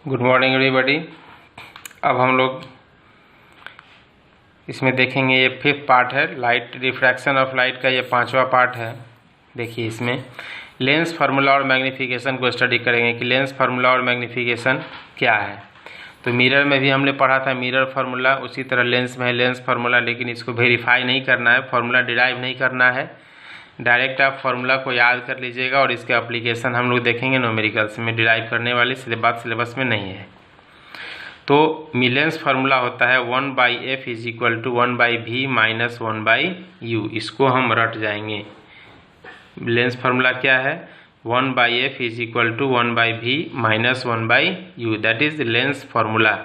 Good morning everybody. अब हम लोग इसमें देखेंगे, ये 5th पार्ट है, लाइट रिफ्रैक्शन ऑफ लाइट का ये 5वां पार्ट है। देखिए इसमें लेंस फार्मूला और मैग्नीफिकेशन को स्टडी करेंगे कि लेंस फार्मूला और मैग्नीफिकेशन क्या है। तो मिरर में भी हमने पढ़ा था मिरर फार्मूला, उसी तरह लेंस में है लेंस फार्मूला, लेकिन इसको वेरीफाई नहीं करना है, फार्मूला डिराइव नहीं करना है, डायरेक्ट आप फार्मूला को याद कर लीजिएगा और इसके एप्लीकेशन हम लोग देखेंगे न्यूमेरिकल्स में। डिराइव करने वाली बात सिलेबस में नहीं है। तो लेंस फार्मूला होता है 1/f is equal to 1/v minus 1/u। इसको हम रट जाएंगे। लेंस फार्मूला क्या है? 1/f is equal to 1/v minus 1/u, that is lens formula.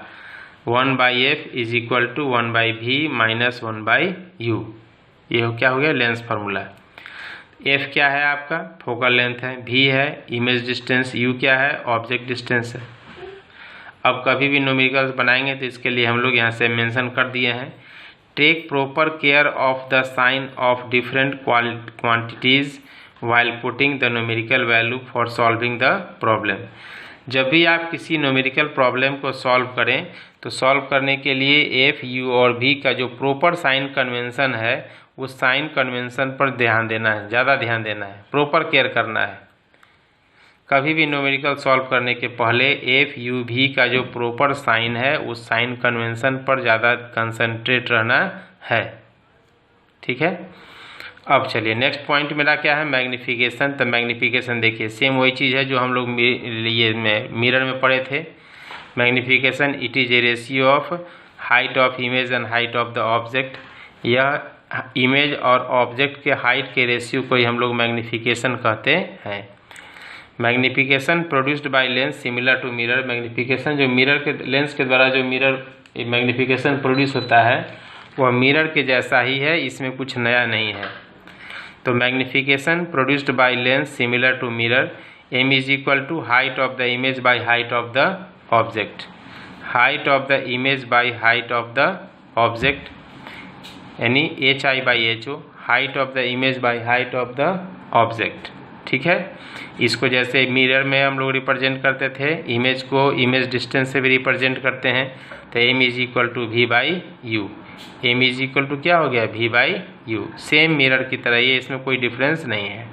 1/f is equal to 1/v minus 1/u, ये क्या हो गया? Lens formula. f क्या है? आपका फोकल लेंथ है, v है इमेज डिस्टेंस, u क्या है? ऑब्जेक्ट डिस्टेंस है। अब कभी भी न्यूमेरिकल्स बनाएंगे तो इसके लिए हम लोग यहाँ से मेंशन कर दिए हैं, take proper care of the sign of different quantities while putting the numerical value for solving the problem. जब भी आप किसी न्यूमेरिकल प्रॉब्लम को सॉल्व करें तो सॉल्व करने के लिए f, u और v का जो प्रॉपर साइन कन्वेंशन है उस साइन कन्वेंशन पर ध्यान देना है, ज़्यादा ध्यान देना है, प्रॉपर केयर करना है। कभी भी न्यूमेरिकल सॉल्व करने के पहले f, u, v का जो प्रॉपर साइन है उस साइन कन्वेंशन पर ज़्यादा कंसंट्रेट रहना है। ठीक है। अब चलिए नेक्स्ट पॉइंट मेरा क्या है? मैग्नीफिकेशन। तो मैग्नीफिकेशन देखिए सेम वही चीज़ है जो हम लोग ये मिरर में पढ़े थे। Magnification it is a ratio of height of image and height of the object. यह इमेज और ऑब्जेक्ट के हाइट के रेशियो को ही हम लोग मैग्नीफिकेशन कहते हैं। Magnification produced by lens similar to mirror. Magnification जो मिरर के लेंस के द्वारा जो मिरर मैग्नीफिकेशन प्रोड्यूस होता है वह मिरर के जैसा ही है, इसमें कुछ नया नहीं है। तो magnification produced by lens similar to mirror, m is equal to height of the image by height of the object. Height of the image by height of the object यानी hi/ho, height of the image by height of the object. ठीक है। इसको जैसे mirror में हम लोग represent करते थे, इमेज को इमेज डिस्टेंस से भी रिप्रेजेंट करते हैं। तो m is equal to v/u। m is equal to क्या हो गया? v/u। सेम मिरर की तरह ये, इसमें कोई डिफरेंस नहीं है।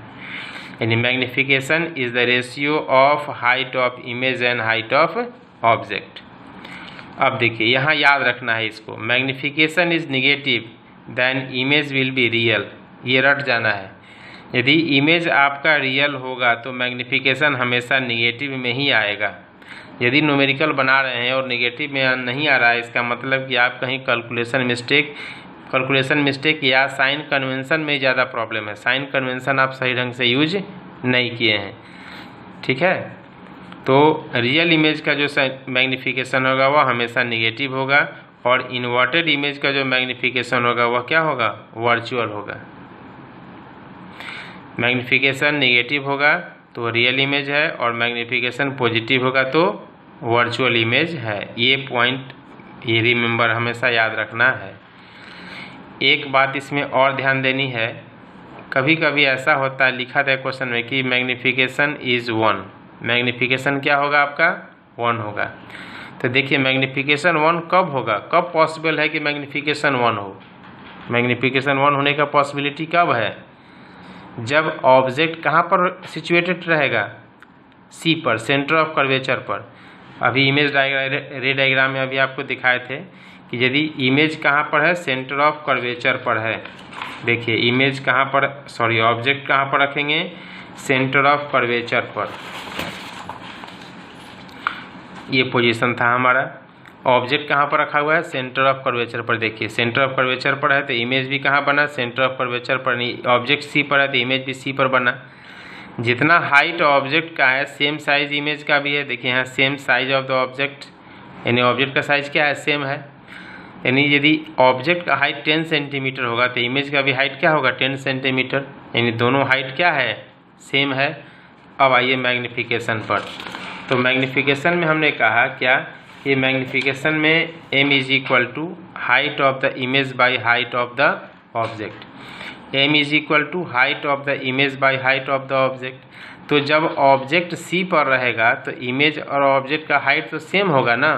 यानी magnification is the ratio of height of image and height of object. अब देखिए यहाँ याद रखना है इसको, magnification is negative then image will be real. ये रट जाना है। यदि इमेज आपका रियल होगा तो मैग्नीफिकेशन हमेशा निगेटिव में ही आएगा। यदि न्यूमेरिकल बना रहे हैं और निगेटिव में नहीं आ रहा है, इसका मतलब कि आप कहीं कैलकुलेशन मिस्टेक या साइन कन्वेंशन में ज़्यादा प्रॉब्लम है। साइन कन्वेंशन आप सही ढंग से यूज नहीं किए हैं। ठीक है। तो रियल इमेज का जो मैग्नीफिकेशन होगा वह हमेशा निगेटिव होगा और इन्वर्टेड इमेज का जो मैग्नीफिकेशन होगा वह क्या होगा? वर्चुअल होगा। मैग्नीफिकेशन नेगेटिव होगा तो रियल इमेज है और मैग्नीफिकेशन पॉजिटिव होगा तो वर्चुअल इमेज है। ये पॉइंट ये रिमेंबर हमेशा याद रखना है। एक बात इसमें और ध्यान देनी है, कभी कभी ऐसा होता है, लिखा था क्वेश्चन में कि मैग्नीफिकेशन इज़ 1। मैग्नीफिकेशन क्या होगा आपका? 1 होगा। तो देखिए मैग्नीफिकेशन 1 कब होगा? कब पॉसिबल है कि मैग्नीफिकेशन 1 हो? मैग्नीफिकेशन 1 होने का पॉसिबिलिटी कब है? जब ऑब्जेक्ट कहाँ पर सिचुएटेड रहेगा? सी पर, सेंटर ऑफ कर्वेचर पर। अभी इमेज रे डायग्राम में अभी आपको दिखाए थे कि यदि इमेज कहाँ पर है? सेंटर ऑफ कर्वेचर पर है। देखिए इमेज कहाँ पर, ऑब्जेक्ट कहाँ पर रखेंगे? सेंटर ऑफ कर्वेचर पर। ये पोजीशन था हमारा। ऑब्जेक्ट कहाँ पर रखा हुआ है? सेंटर ऑफ कर्वेचर पर। देखिए सेंटर ऑफ कर्वेचर पर है तो इमेज भी कहाँ बना? सेंटर ऑफ कर्वेचर पर। नहीं, ऑब्जेक्ट सी पर है तो इमेज भी सी पर बना। जितना हाइट ऑब्जेक्ट का है सेम साइज इमेज का भी है। देखिए यहाँ same size of the object, यानी ऑब्जेक्ट का साइज क्या है? सेम है। यानी यदि ऑब्जेक्ट का हाइट 10 सेंटीमीटर होगा तो इमेज का भी हाइट क्या होगा? 10 सेंटीमीटर। यानी दोनों हाइट क्या है? सेम है। अब आइए मैग्नीफिकेशन पर। तो मैग्नीफिकेशन में हमने कहा क्या? ये मैग्नीफिकेशन में m is equal to height of the image by height of the object. m is equal to height of the image by height of the object. तो जब ऑब्जेक्ट सी पर रहेगा तो इमेज और ऑब्जेक्ट का height तो same होगा ना,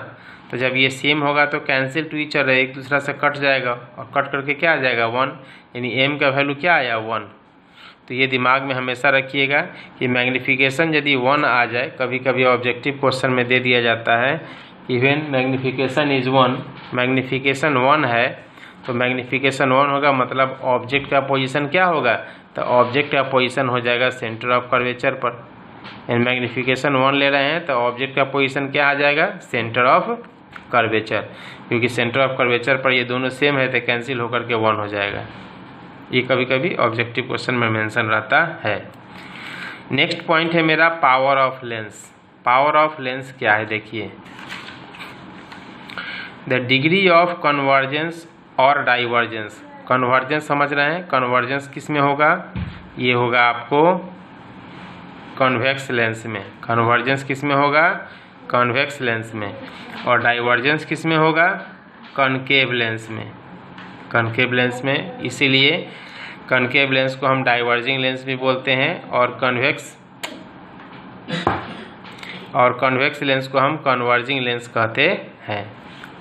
तो जब ये सेम होगा तो कैंसिल टू ईच अदर, एक दूसरा से कट जाएगा और कट करके क्या आ जाएगा 1, यानी m का वैल्यू क्या आया 1। तो ये दिमाग में हमेशा रखिएगा कि मैग्नीफिकेशन यदि 1 आ जाए, कभी कभी ऑब्जेक्टिव क्वेश्चन में दे दिया जाता है कि व्हेन मैग्नीफिकेशन इज़ 1, मैग्नीफिकेशन 1 है तो मैग्नीफिकेशन 1 होगा मतलब ऑब्जेक्ट का पोजीशन क्या होगा, तो ऑब्जेक्ट का पोजीशन हो जाएगा सेंटर ऑफ कर्वेचर पर। यानी मैग्नीफिकेशन 1 ले रहे हैं तो ऑब्जेक्ट का पोजीशन क्या आ जाएगा, सेंटर ऑफ कर्वेचर, क्योंकि सेंटर ऑफ कर्वेचर पर ये दोनों सेम है तो कैंसिल होकर के 1 हो जाएगा। ये कभी कभी ऑब्जेक्टिव क्वेश्चन में मेंशन रहता है। नेक्स्ट पॉइंट है मेरा power of lens. Power of lens क्या है, देखिए द डिग्री ऑफ कन्वर्जेंस और डाइवर्जेंस। कन्वर्जेंस समझ रहे हैं, कन्वर्जेंस किस में होगा, ये होगा आपको कॉन्वेक्स लेंस में। कन्वर्जेंस किस में होगा, कॉन्वेक्स लेंस में। और डाइवर्जेंस किस में होगा, कॉनकेव लेंस में। कॉनकेव लेंस में, इसीलिए कॉनकेव लेंस को हम डाइवर्जिंग लेंस भी बोलते हैं और कॉन्वेक्स लेंस को हम कन्वर्जिंग लेंस कहते हैं।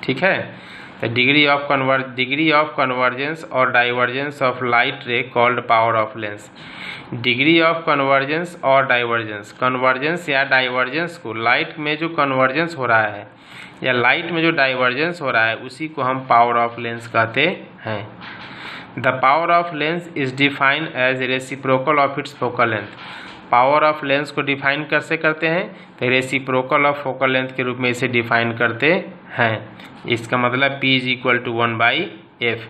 ठीक है, तो डिग्री ऑफ कन्वर्जेंस और डाइवर्जेंस ऑफ लाइट रे called power of lens. Degree of convergence और डाइवर्जेंस, कन्वर्जेंस या डाइवर्जेंस को, लाइट में जो कन्वर्जेंस हो रहा है या लाइट में जो डाइवर्जेंस हो रहा है उसी को हम पावर ऑफ लेंस कहते हैं। The power of lens is defined as reciprocal of its focal length. Power of lens को डिफाइन कैसे करते हैं, तो रेसिप्रोकल ऑफ फोकल लेंथ के रूप में इसे डिफाइन करते हैं। इसका मतलब P is equal to 1/f,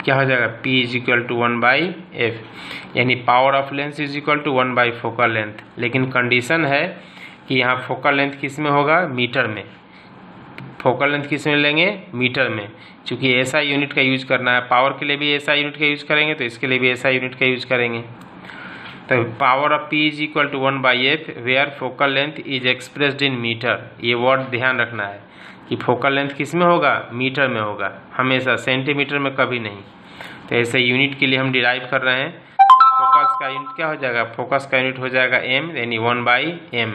क्या हो जाएगा, P is equal to 1/f, यानी power of lens is equal to 1 by focal length. लेकिन कंडीशन है कि यहाँ फोकल लेंथ किस में होगा, मीटर में। फोकल लेंथ किस में लेंगे, मीटर में, क्योंकि ऐसा यूनिट का यूज करना है। पावर के लिए भी ऐसा यूनिट का यूज करेंगे तो इसके लिए भी ऐसा यूनिट का यूज करेंगे। तो power of P is equal to 1/f where focal length is expressed in metre. ये वर्ड ध्यान रखना है कि फोकल लेंथ किस में होगा, मीटर में होगा हमेशा, सेंटीमीटर में कभी नहीं। तो ऐसे यूनिट के लिए हम डिराइव कर रहे हैं, तो फोकस का यूनिट क्या हो जाएगा, फोकस का यूनिट हो जाएगा m, यानी 1/m,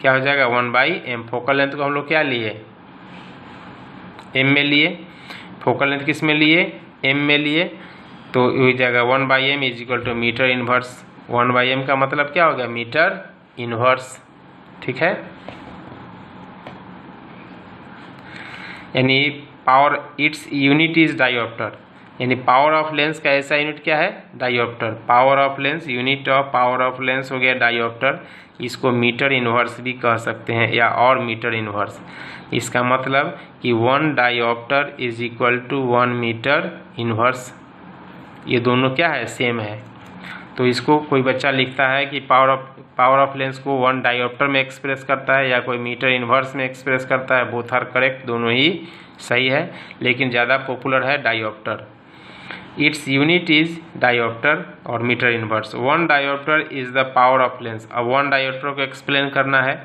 क्या हो जाएगा 1/m। फोकल लेंथ को हम लोग क्या लिए, m में लिए, फोकल लेंथ किस में लिए, m में लिए, तो हो जाएगा 1/m is equal to metre inverse. 1/m का मतलब क्या हो गया, मीटर इनवर्स। ठीक है, यानी power it's unit is dioptre, यानी पावर ऑफ लेंस का ऐसा यूनिट क्या है, dioptre. Power of lens, unit of power of lens हो गया डायोप्टर। इसको मीटर इनवर्स भी कह सकते हैं या और मीटर इनवर्स। इसका मतलब कि 1 dioptre is equal to 1 metre inverse. ये दोनों क्या है, सेम है। तो इसको कोई बच्चा लिखता है कि पावर ऑफ लेंस को 1 डायोप्टर में एक्सप्रेस करता है या कोई मीटर इनवर्स में एक्सप्रेस करता है, बोथ आर करेक्ट, दोनों ही सही है, लेकिन ज़्यादा पॉपुलर है dioptre. Its unit is dioptre और metre inverse. 1 dioptre is the power of lens. अब 1 डायोप्टर को एक्सप्लेन करना है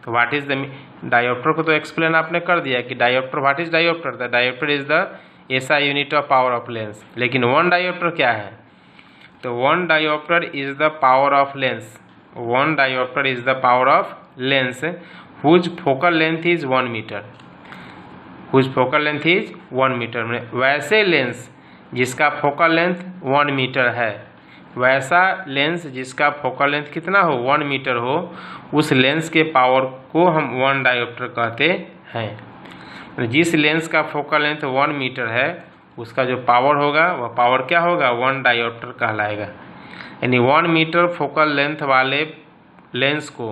तो व्हाट इज द डायोप्टर को तो एक्सप्लेन आपने कर दिया कि dioptre, what is dioptre, the dioptre is the ऐसा unit of power of lens. लेकिन 1 डायोप्टर क्या है, तो 1 dioptre is the power of lens. 1 dioptre is the power of lens whose focal length is 1 metre, whose focal length is 1 metre. वैसे lens जिसका focal length 1 metre है, वैसा lens जिसका focal length कितना हो, 1 मीटर हो, उस लेंस के पावर को हम 1 डायोप्टर कहते हैं। जिस लेंस का फोकल लेंथ 1 मीटर है उसका जो पावर होगा वह पावर क्या होगा, 1 डायोप्टर कहलाएगा। यानी 1 मीटर फोकल लेंथ वाले लेंस को,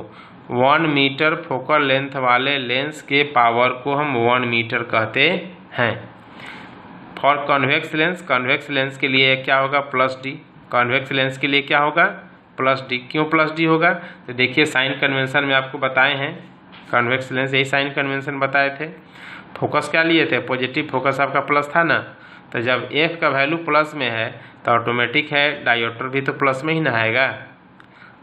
1 मीटर फोकल लेंथ वाले लेंस के पावर को हम 1 मीटर कहते हैं। For convex lens, convex lens के लिए क्या होगा, +d। कॉन्वेक्स लेंस के लिए क्या होगा, +d। क्यों +d होगा, तो देखिए साइन कन्वेंशन में आपको बताए हैं, कॉन्वेक्स लेंस यही साइन कन्वेंशन बताए थे। फोकस क्या लिए थे, पॉजिटिव फोकस आपका प्लस था ना, तो जब f का वैल्यू प्लस में है तो ऑटोमेटिक है डायोप्टर भी तो प्लस में ही ना आएगा।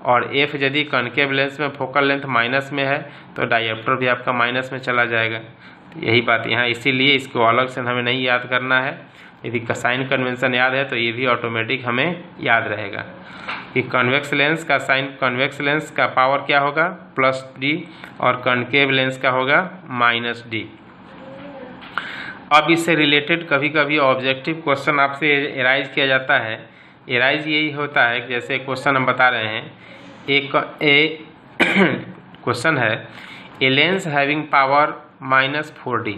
और f यदि कॉन्केव लेंस में फोकल लेंथ माइनस में है तो डायोप्टर भी आपका माइनस में चला जाएगा। तो यही बात यहाँ, इसीलिए इसको अलग से हमें नहीं याद करना है। यदि साइन कन्वेंशन याद है तो ये भी ऑटोमेटिक हमें याद रहेगा कि कॉन्वेक्स लेंस का साइन, कॉन्वेक्स लेंस का पावर क्या होगा +d और कॉन्केव लेंस का होगा -d। अब इससे रिलेटेड कभी कभी ऑब्जेक्टिव क्वेश्चन आपसे एराइज किया जाता है। एराइज यही होता है कि जैसे क्वेश्चन हम बता रहे हैं, एक क्वेश्चन है a lens having power -4d,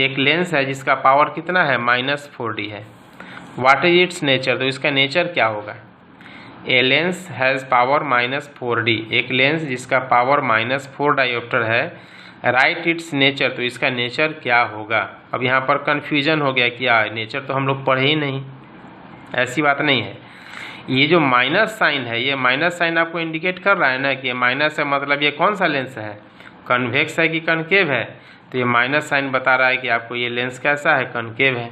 एक लेंस है जिसका पावर कितना है -4d है। व्हाट इज इट्स नेचर, तो इसका नेचर क्या होगा। A lens has power -4d, एक लेंस जिसका पावर -4 डायोप्टर है। राइट इट्स नेचर, तो इसका नेचर क्या होगा। अब यहाँ पर कन्फ्यूजन हो गया कि यार नेचर तो हम लोग पढ़े ही नहीं, ऐसी बात नहीं है। ये जो माइनस साइन है, ये माइनस साइन आपको इंडिकेट कर रहा है ना कि ये माइनस है, मतलब ये कौन सा लेंस है, कन्वेक्स है कि कनकेव है। तो ये माइनस साइन बता रहा है कि आपको ये लेंस कैसा है, कनकेव है,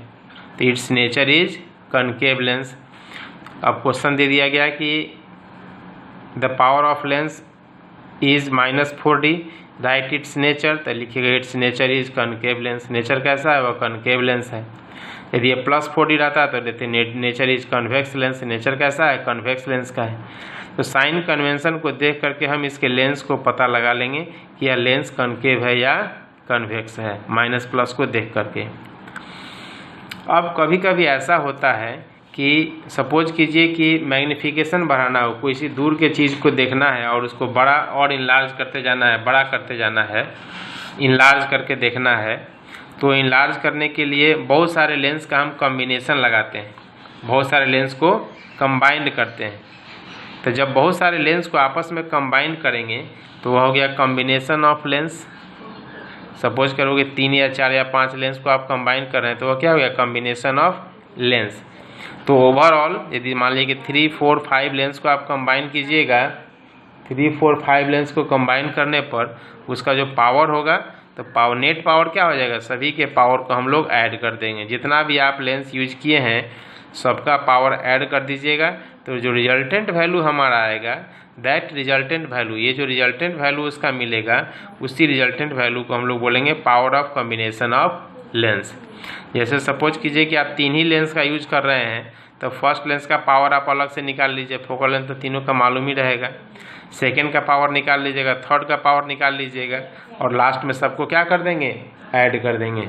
तो it's nature is concave lens. अब क्वेश्चन दे दिया गया कि the power of lens is -4d, right it's nature, तो लिखिएगा it's nature is concave lens. Nature कैसा है, वह कनकेव लेंस है। यदि ये +4d रहता है तो देते nature is convex lens, nature कैसा है, कन्वेक्स लेंस का है। तो साइन कन्वेंशन को देख करके हम इसके लेंस को पता लगा लेंगे कि यह लेंस कनकेव है या कन्वेक्स है, माइनस को देख करके। अब कभी कभी ऐसा होता है कि सपोज कीजिए कि मैग्नीफिकेशन बढ़ाना हो, कोई सी दूर के चीज़ को देखना है और उसको बड़ा और इनलार्ज करते जाना है, बड़ा करते जाना है, इनलार्ज करके देखना है। तो इनलार्ज करने के लिए बहुत सारे लेंस का हम कॉम्बिनेशन लगाते हैं, बहुत सारे लेंस को कंबाइंड करते हैं। तो जब बहुत सारे लेंस को आपस में कंबाइन करेंगे तो वह हो गया कॉम्बिनेशन ऑफ लेंस। सपोज करोगे 3 या 4 या 5 लेंस को आप कंबाइन कर रहे हैं तो वह क्या हो गया, कॉम्बिनेशन ऑफ लेंस। तो ओवरऑल यदि मान लीजिए कि 3, 4, 5 लेंस को आप कंबाइन कीजिएगा, 3, 4, 5 लेंस को कंबाइन करने पर उसका जो पावर होगा, तो पावर, नेट पावर क्या हो जाएगा, सभी के पावर को हम लोग ऐड कर देंगे। जितना भी आप लेंस यूज किए हैं सबका पावर ऐड कर दीजिएगा, तो जो रिजल्टेंट वैल्यू हमारा आएगा, दैट रिजल्टेंट वैल्यू, ये जो रिजल्टेंट वैल्यू उसका मिलेगा, उसी रिजल्टेंट वैल्यू को हम लोग बोलेंगे power of combination of lens. जैसे सपोज कीजिए कि आप 3 ही लेंस का यूज कर रहे हैं, तो फर्स्ट लेंस का पावर आप अलग से निकाल लीजिए, फोकल लेंथ तो तीनों का मालूम ही रहेगा। सेकेंड का पावर निकाल लीजिएगा, थर्ड का पावर निकाल लीजिएगा, और लास्ट में सबको क्या कर देंगे, ऐड कर देंगे।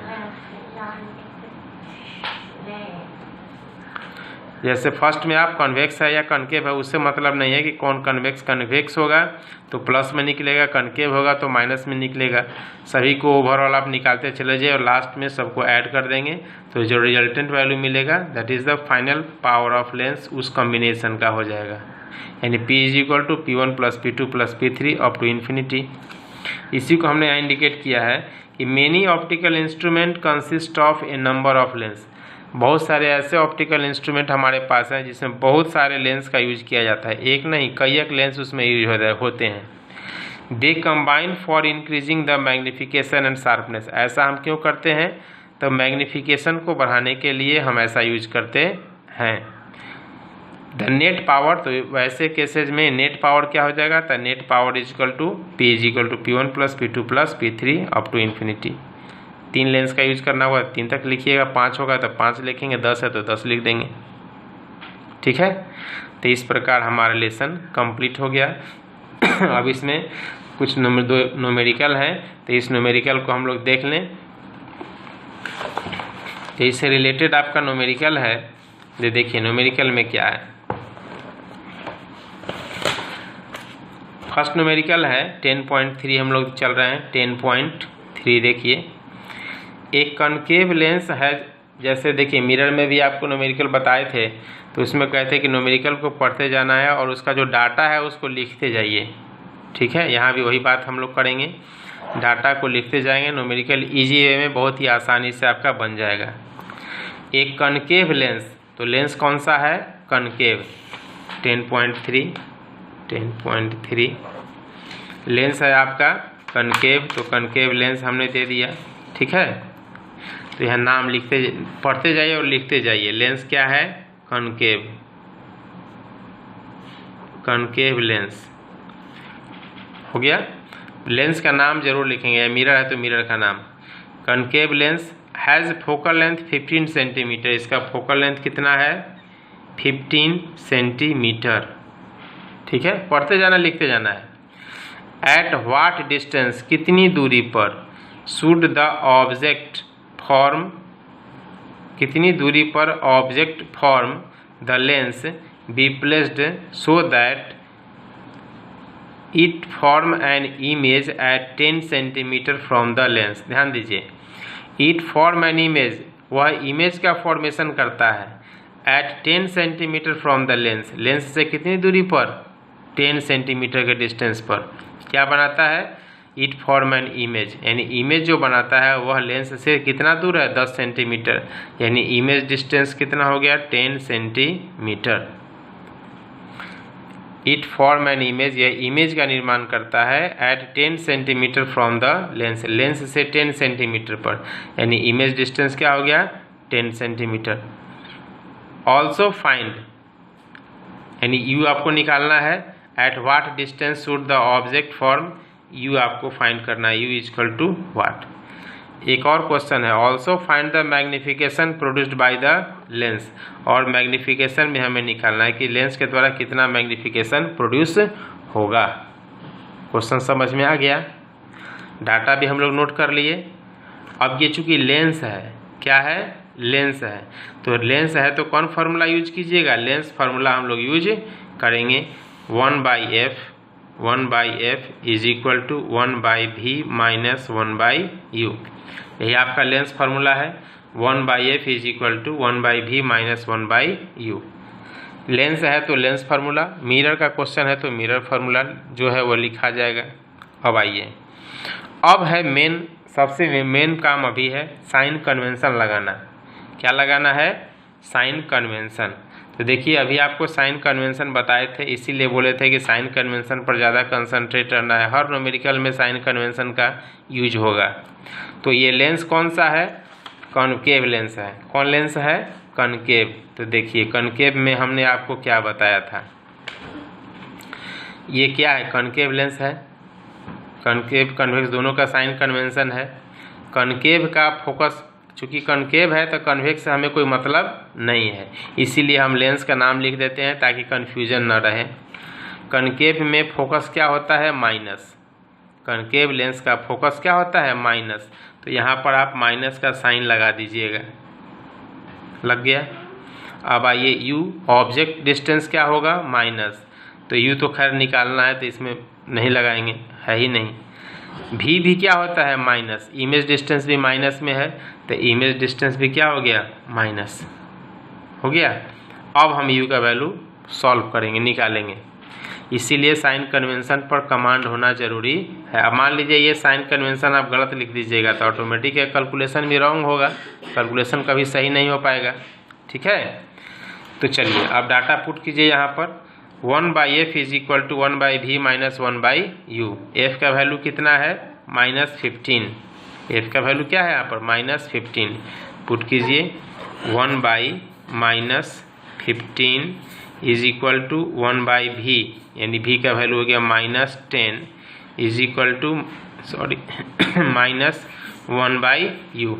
जैसे फर्स्ट में आप कन्वेक्स है या कनकेव है, उससे मतलब नहीं है कि कौन कन्वेक्स होगा तो प्लस में निकलेगा, कनकेव होगा तो माइनस में निकलेगा। सभी को ओवरऑल आप निकालते चले जाइए और लास्ट में सबको ऐड कर देंगे, तो जो रिजल्टेंट वैल्यू मिलेगा that is the final power of lens, उस कॉम्बिनेशन का हो जाएगा। यानी P = P1 + P2 + P3 up to infinity. इसी को हमने यहाँ इंडिकेट किया है कि many optical instrument consist of A number of lens. बहुत सारे ऐसे ऑप्टिकल इंस्ट्रूमेंट हमारे पास हैं जिसमें बहुत सारे लेंस का यूज किया जाता है, एक नहीं कई एक लेंस उसमें यूज होते हैं। They combine for increasing the magnification and sharpness. ऐसा हम क्यों करते हैं, तो मैग्नीफिकेशन को बढ़ाने के लिए हम ऐसा यूज करते हैं। द नेट पावर, तो वैसे केसेज में नेट पावर क्या हो जाएगा, तो net power P = P1 + P2 + P3 up to infinity. 3 lens का यूज करना होगा 3 तक लिखिएगा, 5 होगा तो 5 लिखेंगे, 10 है तो 10 लिख देंगे, ठीक है। तो इस प्रकार हमारा लेसन कंप्लीट हो गया। अब इसमें कुछ न्यूमेरिकल है, तो इस न्यूमेरिकल को हम लोग देख लें। तो इससे रिलेटेड आपका न्यूमेरिकल है, ये देखिए न्यूमेरिकल में क्या है। फर्स्ट न्यूमेरिकल है 10.3, हम लोग चल रहे हैं 10.3। देखिए एक कनकेव लेंस है, जैसे देखिए मिरर में भी आपको न्यूमेरिकल बताए थे, तो उसमें कहते हैं कि न्यूमेरिकल को पढ़ते जाना है और उसका जो डाटा है उसको लिखते जाइए, ठीक है। यहाँ भी वही बात हम लोग करेंगे, डाटा को लिखते जाएंगे। न्यूमेरिकल इजी वे में बहुत ही आसानी से आपका बन जाएगा। एक कनकेव लेंस, तो लेंस कौन सा है, कनकेव। 10.3 लेंस है आपका कनकेव, तो कनकेव लेंस हमने दे दिया, ठीक है। तो यह नाम लिखते पढ़ते जाइए और लिखते जाइए। लेंस क्या है, कनकेव, कनकेव लेंस हो गया। लेंस का नाम जरूर लिखेंगे, मिरर है तो मिरर का नाम। Concave lens has focal length 15 centimetre, इसका फोकल लेंथ कितना है 15 सेंटीमीटर। ठीक है, पढ़ते जाना लिखते जाना है। एट व्हाट डिस्टेंस, कितनी दूरी पर, शुड द ऑब्जेक्ट फॉर्म, कितनी दूरी पर object form the lens be placed so that it form an image at 10 centimetre from the lens. ध्यान दीजिए, इट फॉर्म एन इमेज, वह इमेज का फॉर्मेशन करता है at 10 centimetre from the lens, lens से कितनी दूरी पर 10 सेंटीमीटर के डिस्टेंस पर क्या बनाता है, इट फॉर्म एन इमेज, यानी इमेज जो बनाता है वह लेंस से कितना दूर है 10 सेंटीमीटर, यानी इमेज डिस्टेंस कितना हो गया 10 centimetre. It form an image, यह इमेज का निर्माण करता है at 10 centimetre from the lens, lens से 10 सेंटीमीटर पर, यानी इमेज डिस्टेंस क्या हो गया 10 सेंटीमीटर। ऑल्सो फाइंड, यानी यू आपको निकालना है, at what distance should the object form, u आपको फाइंड करना है, u is equal to what. एक और क्वेश्चन है, also find the magnification produced by the lens, और मैग्निफिकेशन में हमें निकालना है कि लेंस के द्वारा कितना मैग्निफिकेशन प्रोड्यूस होगा। क्वेश्चन समझ में आ गया, डाटा भी हम लोग नोट कर लिए। अब ये चूंकि लेंस है, क्या है लेंस है, तो लेंस है तो कौन फार्मूला यूज कीजिएगा, लेंस फार्मूला हम लोग यूज करेंगे 1/f is equal to 1/v minus 1/u, यही आपका लेंस फार्मूला है। 1/f is equal to 1/v minus 1/u। Lens है तो लेंस फार्मूला, मिरर का क्वेश्चन है तो मिरर फार्मूला जो है वो लिखा जाएगा। अब आइए, अब है मेन, सबसे मेन काम अभी है साइन कन्वेंशन लगाना। क्या लगाना है, साइन कन्वेंशन। तो देखिए अभी आपको साइन कन्वेंशन बताए थे, इसीलिए बोले थे कि साइन कन्वेंशन पर ज़्यादा कंसंट्रेट करना है, हर न्यूमेरिकल में साइन कन्वेंशन का यूज होगा। तो ये लेंस कौन सा है, कॉनकेव लेंस है। कौन लेंस है, कॉनकेव। तो देखिए कॉनकेव में हमने आपको क्या बताया था, ये क्या है कॉनकेव लेंस है, कॉनकेव कन्वेक्स दोनों का साइन कन्वेंशन है। कॉनकेव का फोकस, चूँकि कॉनकेव है तो कन्वेक्स से हमें कोई मतलब नहीं है, इसीलिए हम लेंस का नाम लिख देते हैं ताकि कन्फ्यूजन न रहे। कॉनकेव में फोकस क्या होता है, माइनस। कॉनकेव लेंस का फोकस क्या होता है, माइनस। तो यहाँ पर आप माइनस का साइन लगा दीजिएगा, लग गया। अब आइए यू, ऑब्जेक्ट डिस्टेंस क्या होगा, माइनस। तो यू तो खैर निकालना है तो इसमें नहीं लगाएंगे, है ही नहीं। भी क्या होता है, माइनस। इमेज डिस्टेंस भी माइनस में है तो इमेज डिस्टेंस भी क्या हो गया, माइनस हो गया। अब हम यू का वैल्यू सॉल्व करेंगे, निकालेंगे, इसीलिए साइन कन्वेंशन पर कमांड होना जरूरी है। अब मान लीजिए ये साइन कन्वेंशन आप गलत लिख दीजिएगा तो ऑटोमेटिक कैलकुलेशन भी रॉन्ग होगा, कैलकुलेशन कभी सही नहीं हो पाएगा। ठीक है, तो चलिए अब डाटा पुट कीजिए यहाँ पर। 1/f is equal to 1/v minus 1/u। f का वैल्यू कितना है, -15। f का वैल्यू क्या है यहाँ पर, -15। पुट कीजिए 1/-15 इज इक्वल टू 1/v, यानी v का वैल्यू हो गया -10 इज इक्वल टू -1/u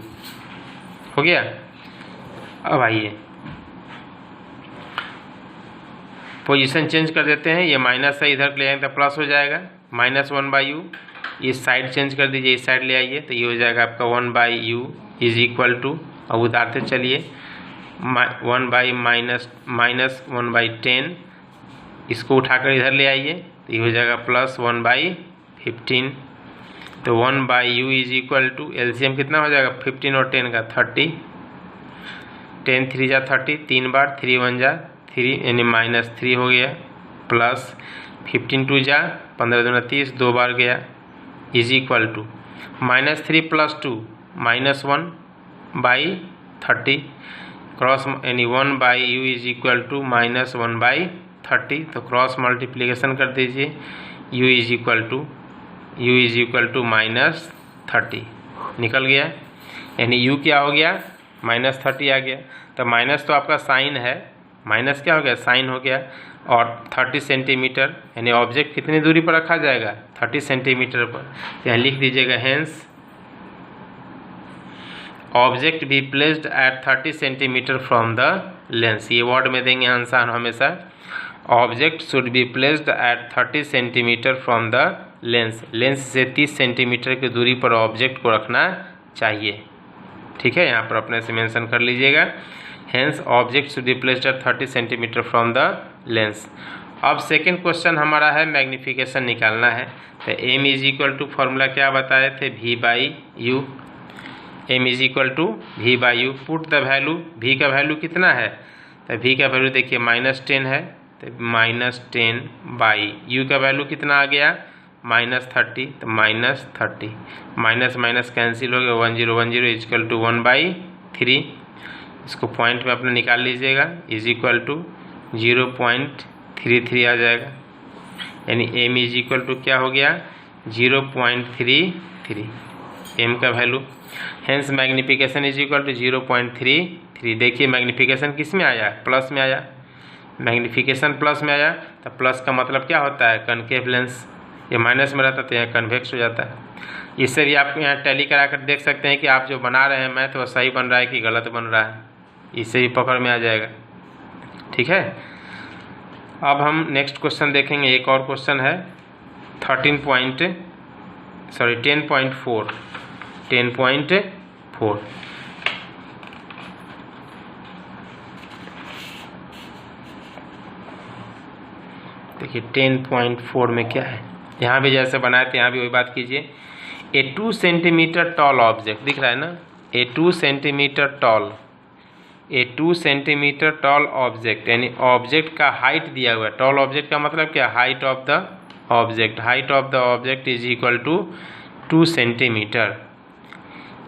हो गया। अब आइए पोजीशन चेंज कर देते हैं, ये माइनस है इधर ले आएंगे तो प्लस हो जाएगा, -1/u। इस साइड चेंज कर दीजिए, इस साइड ले आइए तो ये हो जाएगा आपका 1/u इज इक्वल टू, अब उतारते चलिए 1/-1/10, इसको उठाकर इधर ले आइए तो ये हो जाएगा +1/15। तो 1/u is equal to, LCM कितना हो जाएगा 15 और 10 का 30, 10 3 जा 30, 3 बार 3 1 जा 3 यानी -3 हो गया, प्लस 15 2 जा 15 दूना 30, 2 बार गया, इज इक्वल टू -3 + 2 -1/30 क्रॉस, यानी 1/u इज इक्वल टू -1/30। तो क्रॉस मल्टीप्लिकेशन कर दीजिए, u इज इक्वल टू -30 निकल गया, यानी u क्या हो गया, -30 आ गया। तो माइनस तो आपका साइन है, माइनस क्या हो गया, साइन हो गया, और 30 सेंटीमीटर, यानी ऑब्जेक्ट कितनी दूरी पर रखा जाएगा, 30 सेंटीमीटर पर। यहाँ लिख दीजिएगा hence object B placed at 30 centimetre from the lens. ये वर्ड में देंगे आंसर हमेशा। Object should be placed at 30 centimetre from the lens. Lens से 30 सेंटीमीटर की दूरी पर ऑब्जेक्ट को रखना चाहिए। ठीक है, यहाँ पर अपने से मेंशन कर लीजिएगा। Hence object should be placed at 30 centimetre from the lens. अब सेकेंड क्वेश्चन हमारा है मैग्नीफिकेशन निकालना है। तो m is equal to formula क्या बताए थे, v by u. M is equal to v by u. Put the value, v का वैल्यू कितना है, तो वी का वैल्यू देखिए -10 है, तो -10 बाई यू का वैल्यू कितना आ गया -30, तो -30 माइनस माइनस कैंसिल हो गया, 1010 इजक्वल टू 1/3। इसको पॉइंट में अपने निकाल लीजिएगा, इज इक्वल टू 0.33 आ जाएगा। यानी एम इज इक्वल टू क्या हो गया 0.33 एम का value. Hence magnification is equal to 0.33। देखिए मैग्निफिकेशन किस में आया, प्लस में आया। मैग्निफिकेशन प्लस में आया तो प्लस का मतलब क्या होता है, कनकेव लेंस। ये माइनस में रहता तो यहाँ कन्वेक्स हो जाता है। इससे भी आप यहाँ टैली करा कर देख सकते हैं कि आप जो बना रहे हैं मैथ वो सही बन रहा है कि गलत बन रहा है, इससे भी पकड़ में आ जाएगा। ठीक है, अब हम नेक्स्ट क्वेश्चन देखेंगे। एक और क्वेश्चन है 10.4। देखिए 10.4 में क्या है, यहाँ भी जैसे बनाए थे यहाँ भी वही बात कीजिए। ए 2 सेंटीमीटर टॉल ऑब्जेक्ट दिख रहा है ना, ए 2 सेंटीमीटर टॉल ऑब्जेक्ट, यानी ऑब्जेक्ट का हाइट दिया हुआ है। टॉल ऑब्जेक्ट का मतलब क्या, height of the object. Height of the object is equal to 2 centimetre.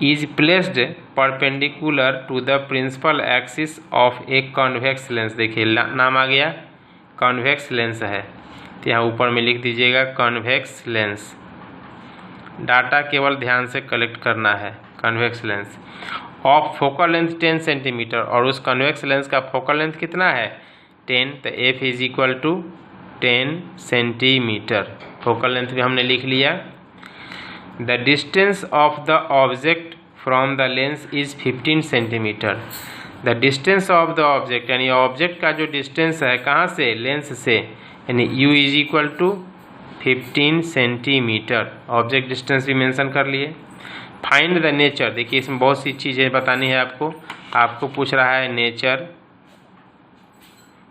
Is placed perpendicular to the principal axis of a convex lens. देखिए नाम आ गया, कॉन्वेक्स लेंस है, तो यहाँ ऊपर में लिख दीजिएगा कॉन्वेक्स लेंस। डाटा केवल ध्यान से कलेक्ट करना है। Convex lens of focal length 10 centimetre, और उस कॉन्वेक्स लेंस का फोकल लेंथ कितना है 10, तो f is equal to 10 centimetre. Focal length भी हमने लिख लिया। The distance of the object from the lens is 15 centimetre. The distance of the object, यानी ऑब्जेक्ट का जो डिस्टेंस है कहाँ से, लेंस से, यानी u is equal to 15 centimetre. Object distance भी मेंशन कर लिए। फाइंड द नेचर, देखिए इसमें बहुत सी चीज़ें बतानी है आपको पूछ रहा है नेचर,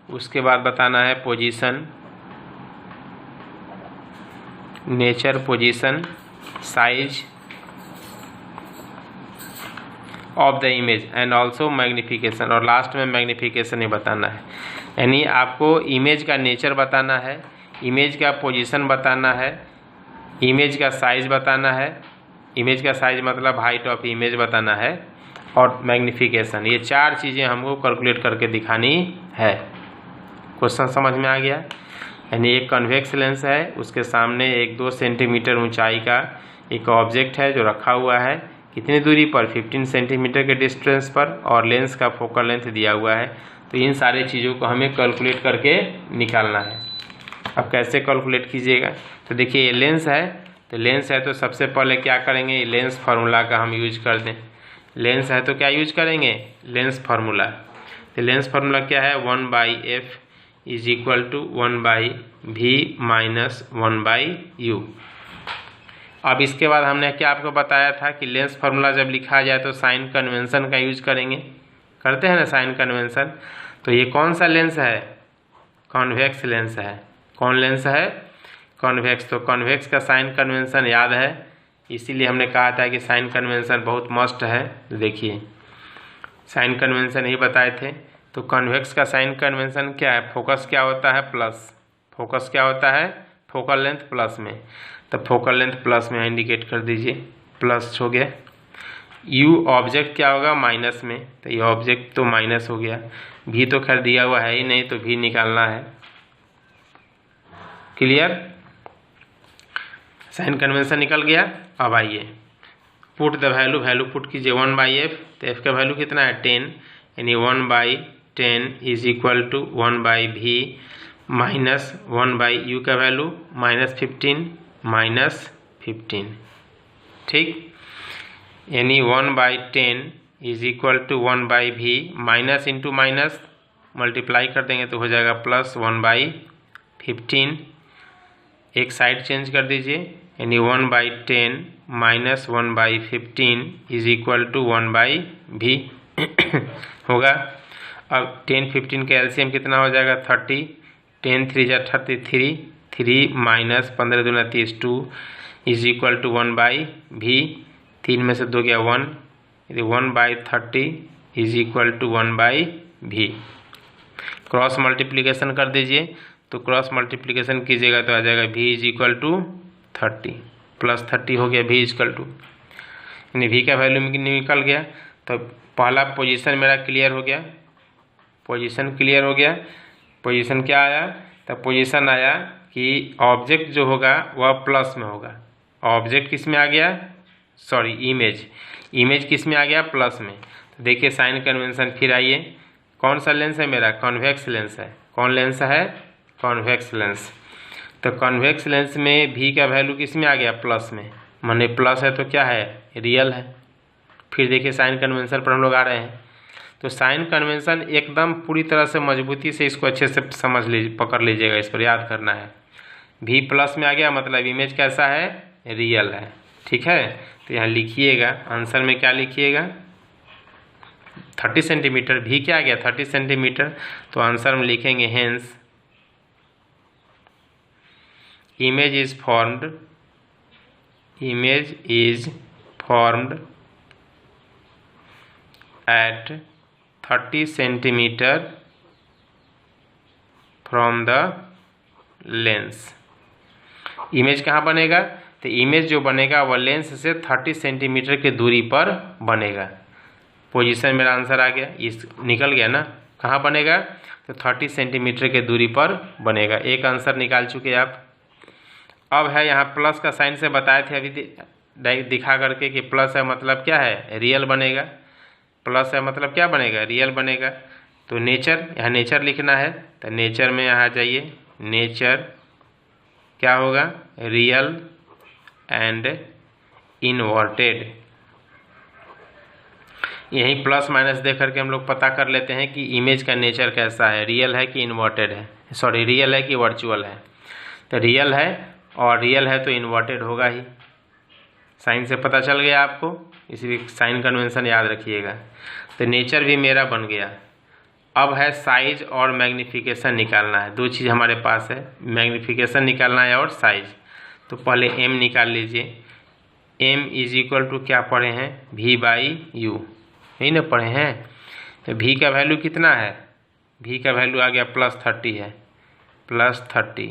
उसके बाद बताना है position, nature, position, size of the image and also magnification, और लास्ट में मैग्निफिकेशन ही बताना है। यानी आपको इमेज का नेचर बताना है, इमेज का पोजीशन बताना है, इमेज का साइज बताना है, इमेज का साइज मतलब हाइट ऑफ इमेज बताना है, और मैग्निफिकेशन। ये 4 चीज़ें हमको कैलकुलेट करके दिखानी है। क्वेश्चन समझ में आ गया। यानी एक कन्वेक्स लेंस है, उसके सामने 1-2 सेंटीमीटर ऊंचाई का एक ऑब्जेक्ट है जो रखा हुआ है, कितनी दूरी पर, 15 सेंटीमीटर के डिस्टेंस पर, और लेंस का फोकल लेंथ दिया हुआ है। तो इन सारी चीज़ों को हमें कैलकुलेट करके निकालना है। अब कैसे कैलकुलेट कीजिएगा, तो देखिए ये लेंस है, तो लेंस है तो सबसे पहले क्या करेंगे, लेंस फार्मूला का हम यूज कर दें। लेंस है तो क्या यूज करेंगे, लेंस फार्मूला। तो लेंस फार्मूला क्या है, 1/f is equal to 1/v minus 1/u। अब इसके बाद हमने क्या आपको बताया था कि लेंस फार्मूला जब लिखा जाए तो साइन कन्वेंशन का यूज करेंगे, करते हैं ना साइन कन्वेंशन। तो ये कौन सा लेंस है, कॉन्वेक्स लेंस है। कौन लेंस है, कॉन्वेक्स। तो कॉन्वेक्स का साइन कन्वेंशन याद है, इसीलिए हमने कहा था कि साइन कन्वेंशन बहुत मस्ट है। देखिए साइन कन्वेंशन ही बताए थे। तो कॉन्वेक्स का साइन कन्वेंशन क्या है, फोकस क्या होता है, प्लस। फोकस क्या होता है, फोकल लेंथ प्लस में। तो फोकल लेंथ प्लस में इंडिकेट कर दीजिए, प्लस हो गया। यू ऑब्जेक्ट क्या होगा, माइनस में, तो ये ऑब्जेक्ट तो माइनस हो गया। भी तो खैर दिया हुआ है ही नहीं, तो भी निकालना है। क्लियर, साइन कन्वेंशन निकल गया। अब आइए पुट द वैल्यू पुट कीजिए 1/f, तो f का वैल्यू कितना है 10, यानी 1/10 is equal to 1/v minus 1/u का वैल्यू -15 -15। ठीक, यानी 1/10 is equal to 1/v, minus into minus multiply कर देंगे तो हो जाएगा प्लस 1/15। एक साइड चेंज कर दीजिए, यानी 1/10 minus 1/15 is equal to 1/v होगा। अब 10 15 का एलसीएम कितना हो जाएगा 30, 10 3 जा 33, 3 माइनस 15 दूना 30 2 इज इक्वल टू 1/v। 3 में से 2 गया 1, यदि 1/30 is equal to 1/v। Cross multiplication कर दीजिए, तो क्रॉस मल्टीप्लिकेशन कीजिएगा तो आ जाएगा v is equal to 30 plus 30 हो गया v इक्वल टू, यानी v का वैल्यू निकल गया। तो पहला पोजीशन मेरा क्लियर हो गया, पोजीशन क्लियर हो गया। पोजीशन क्या आया, तो पोजीशन आया कि ऑब्जेक्ट जो होगा वह प्लस में होगा। ऑब्जेक्ट किस में आ गया, सॉरी इमेज किस में आ गया, प्लस में। तो देखिए साइन कन्वेंशन, फिर आइए कौन सा लेंस है मेरा, कॉन्वेक्स लेंस है। कौन लेंस है, कॉन्वेक्स लेंस। तो कॉन्वेक्स लेंस में v का वैल्यू किस में आ गया, प्लस में, माने प्लस है तो क्या है, रियल है। फिर देखिए साइन कन्वेंशन पर हम लोग आ रहे हैं, तो साइन कन्वेंशन एकदम पूरी तरह से मजबूती से इसको अच्छे से समझ लीजिए, पकड़ लीजिएगा, इस पर याद करना है। v प्लस में आ गया मतलब इमेज कैसा है, रियल है। ठीक है, तो यहाँ लिखिएगा, आंसर में क्या लिखिएगा 30 सेंटीमीटर, v क्या आ गया 30 सेंटीमीटर, तो आंसर में लिखेंगे hence image is formed at 30 centimeter from the lens। Image कहाँ बनेगा, तो इमेज जो बनेगा वह लेंस से 30 सेंटीमीटर की दूरी पर बनेगा। पोजीशन मेरा आंसर आ गया, इस निकल गया ना, कहाँ बनेगा, तो 30 सेंटीमीटर की दूरी पर बनेगा। एक आंसर निकाल चुके आप। अब है यहाँ प्लस का साइन से बताए थे अभी दिखा करके कि प्लस है मतलब क्या है, रियल बनेगा। प्लस है मतलब क्या बनेगा, रियल बनेगा। तो नेचर, यहाँ नेचर लिखना है, तो नेचर में यहाँ जाइए, नेचर क्या होगा, रियल एंड इनवर्टेड। यही प्लस माइनस दे करके हम लोग पता कर लेते हैं कि इमेज का नेचर कैसा है, रियल है कि इन्वर्टेड है, सॉरी रियल है कि वर्चुअल है। तो रियल है, और रियल है तो इन्वर्टेड होगा ही। साइन से पता चल गया आपको, इसलिए साइन कन्वेंशन याद रखिएगा। तो नेचर भी मेरा बन गया। अब है साइज और मैग्नीफिकेशन निकालना है, दो चीज़ हमारे पास है, मैग्नीफिकेशन निकालना है और साइज। तो पहले m निकाल लीजिए, m इज इक्वल टू क्या पढ़े हैं, v/u, यही ना पढ़े हैं। तो v का वैल्यू कितना है, v का वैल्यू आ गया +30 है, +30,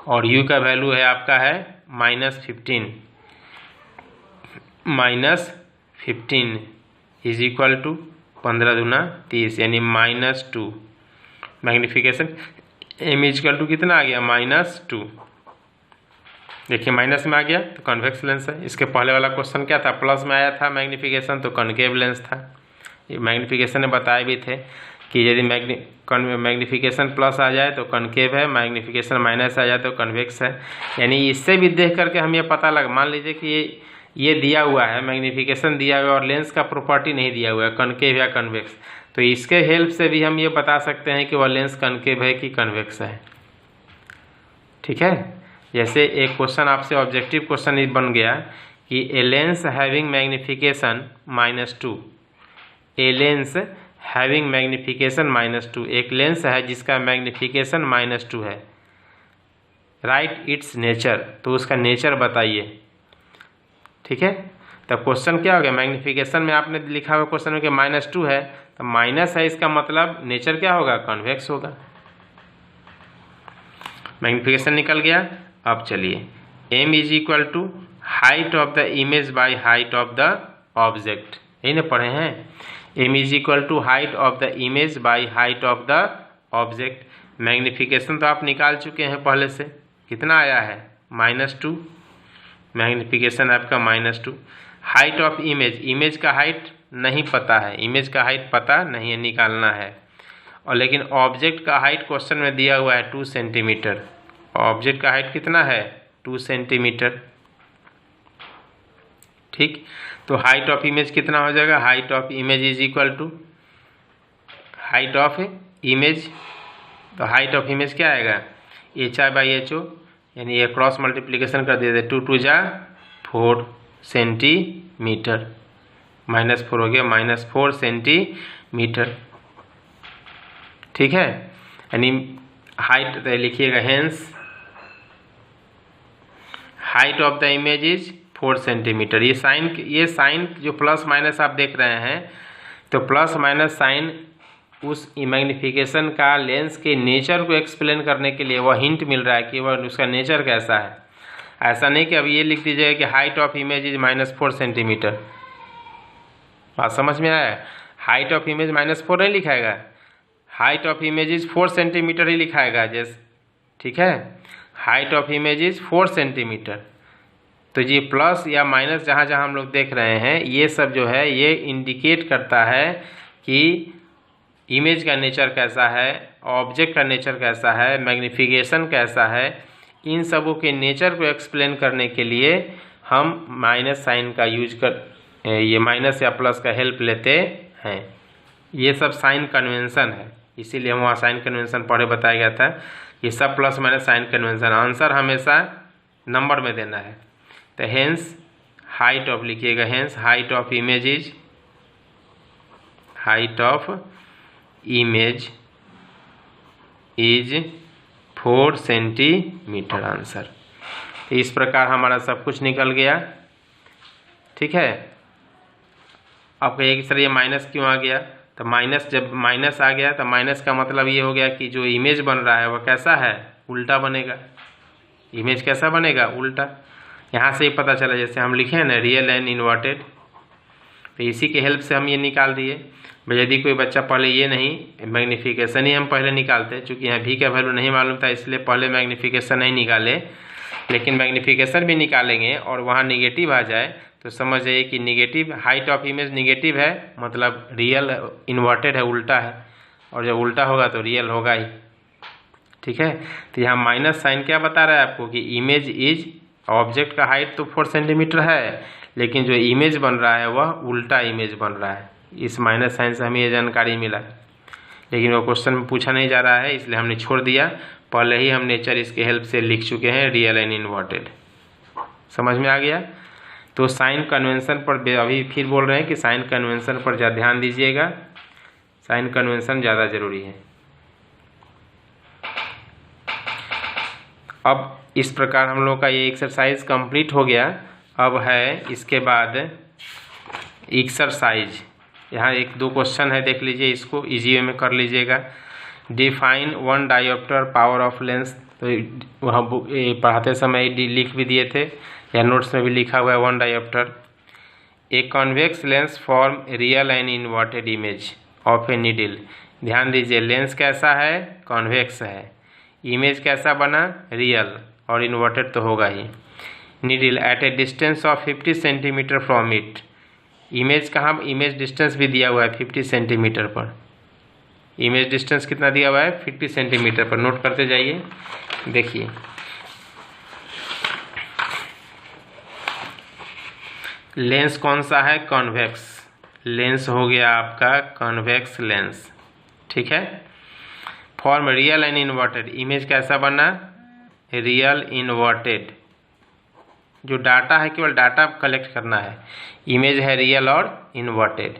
और u का वैल्यू है आपका है -15, -15 इज इक्वल टू 15 दूना 30, यानी -2। Magnification m is equal to कितना आ गया, -2। देखिए माइनस में आ गया तो कॉन्वेक्स लेंस है। इसके पहले वाला क्वेश्चन क्या था, प्लस में आया था मैग्नीफिकेशन, तो कॉनकेव लेंस था। ये मैग्नीफिकेशन ने बताए भी थे कि यदि मैग्नीफिकेशन प्लस आ जाए तो कॉनकेव है, मैग्नीफिकेशन माइनस आ जाए तो कन्वेक्स है। यानी इससे भी देख करके हम ये पता लगा, मान लीजिए कि ये दिया हुआ है, मैग्नीफिकेशन दिया हुआ है और लेंस का प्रॉपर्टी नहीं दिया हुआ है, कॉनकेव या कन्वेक्स, तो इसके हेल्प से भी हम ये बता सकते हैं कि वह लेंस कॉनकेव है कि कन्वेक्स है। ठीक है, जैसे एक क्वेश्चन आपसे ऑब्जेक्टिव क्वेश्चन ही बन गया कि a lens having magnification -2, a lens having magnification -2, एक लेंस है जिसका मैग्नीफिकेशन -2 है, राइट इट्स नेचर, तो उसका नेचर बताइए। ठीक है, तो क्वेश्चन क्या हो गया, मैग्नीफिकेशन में आपने लिखा हुआ क्वेश्चन में कि -2 है, तो माइनस है, इसका मतलब नेचर क्या होगा, कॉन्वेक्स होगा। मैग्नीफिकेशन निकल गया। अब चलिए, m is equal to height of the image by height of the object, यही ना पढ़े हैं, m is equal to height of the image by height of the object. Magnification तो आप निकाल चुके हैं पहले से, कितना आया है -2, मैग्नीफिकेशन आपका -2। हाइट ऑफ इमेज, इमेज का हाइट नहीं पता है, इमेज का हाइट पता नहीं है, निकालना है। और लेकिन ऑब्जेक्ट का हाइट क्वेश्चन में दिया हुआ है 2 सेंटीमीटर, ऑब्जेक्ट का हाइट कितना है 2 सेंटीमीटर। ठीक। तो हाइट ऑफ इमेज कितना हो जाएगा, height of image is equal to height of image. तो हाइट ऑफ इमेज क्या आएगा, HI/HO, यानी ये क्रॉस मल्टीप्लिकेशन कर देते, 2 2 जा 4 सेंटीमीटर, -4 हो गया, -4 सेंटीमीटर। ठीक है, यानी हाइट लिखिएगा, hence height of the image is 4 centimetre. ये साइन जो प्लस माइनस आप देख रहे हैं, तो प्लस माइनस साइन उस मैग्नीफिकेशन का लेंस के नेचर को एक्सप्लेन करने के लिए वह हिंट मिल रहा है कि वह उसका नेचर कैसा है। ऐसा नहीं कि अब ये लिख दीजिएगा कि height of image is -4 centimetre. बात समझ में आया, हाइट ऑफ इमेज -4 नहीं लिखाएगा, height of image is 4 centimetre ही लिखाएगा जैसे, ठीक है, height of image is 4 centimetre. तो ये प्लस या माइनस जहाँ जहाँ हम लोग देख रहे हैं, ये सब जो है ये इंडिकेट करता है कि इमेज का नेचर कैसा है, ऑब्जेक्ट का नेचर कैसा है, मैग्नीफिकेशन कैसा है। इन सबों के नेचर को एक्सप्लेन करने के लिए हम माइनस साइन का यूज कर, ये माइनस या प्लस का हेल्प लेते हैं। ये सब साइन कन्वेंशन है, इसीलिए हम वहाँ साइन कन्वेंशन पढ़े बताया गया था। ये सब plus minus sign convention, answer हमेशा नंबर में देना है। तो हेंस हाइट ऑफ लिखिएगा, hence height of image is, height of image is 4 centimetre answer. इस प्रकार हमारा सब कुछ निकल गया। ठीक है, आप कहिए कि सर ये माइनस क्यों आ गया, तो माइनस, जब माइनस आ गया तो माइनस का मतलब ये हो गया कि जो इमेज बन रहा है वह कैसा है, उल्टा बनेगा। इमेज कैसा बनेगा, उल्टा। यहाँ से ही पता चला, जैसे हम लिखे हैं ना रियल एंड इन्वर्टेड, तो इसी के हेल्प से हम ये निकाल दिए। यदि कोई बच्चा पहले ये नहीं, मैग्नीफिकेशन ही हम पहले निकालते, चूँकि यहाँ भी का वैल्यू नहीं मालूम था इसलिए पहले मैग्नीफिकेशन नहीं निकाले, लेकिन मैग्नीफिकेशन भी निकालेंगे और वहाँ निगेटिव आ जाए तो समझ जाइए कि negative, height of image negative है, मतलब रियल इन्वर्टेड है, उल्टा है, और जब उल्टा होगा तो रियल होगा ही। ठीक है, तो यहाँ माइनस साइन क्या बता रहा है आपको कि इमेज इज, ऑब्जेक्ट का हाइट तो 4 सेंटीमीटर है, लेकिन जो इमेज बन रहा है वह उल्टा इमेज बन रहा है। इस माइनस साइन से हमें ये जानकारी मिला, लेकिन वो क्वेश्चन में पूछा नहीं जा रहा है इसलिए हमने छोड़ दिया। पहले ही हम नेचर इसके हेल्प से लिख चुके हैं, रियल एंड इन्वर्टेड। समझ में आ गया। तो साइन कन्वेंशन पर अभी फिर बोल रहे हैं कि साइन कन्वेंशन पर ज़्यादा ध्यान दीजिएगा, साइन कन्वेंशन ज़्यादा ज़रूरी है। अब इस प्रकार हम लोग का ये एक्सरसाइज कंप्लीट हो गया। अब है इसके बाद एक्सरसाइज, यहाँ 1-2 क्वेश्चन है, देख लीजिए, इसको इजी वे में कर लीजिएगा। Define 1 dioptre power of lens, तो वहाँ पढ़ाते समय लिख भी दिए थे या नोट्स में भी लिखा हुआ है 1 dioptre. A convex lens form real and inverted image of a needle. ध्यान दीजिए, लेंस कैसा है, कॉन्वेक्स है, इमेज कैसा बना, रियल, और इन्वर्टेड तो होगा ही। Needle at a distance of 50 centimetre from it. Image कहाँ, इमेज डिस्टेंस भी दिया हुआ है 50 सेंटीमीटर पर। इमेज डिस्टेंस कितना दिया हुआ है, 50 सेंटीमीटर पर, नोट करते जाइए। देखिए लेंस कौन सा है, कॉन्वेक्स लेंस हो गया आपका, कॉन्वेक्स लेंस। ठीक है, form real and inverted, image कैसा बना, रियल इन्वर्टेड। जो डाटा है केवल डाटा कलेक्ट करना है, इमेज है रियल और inverted.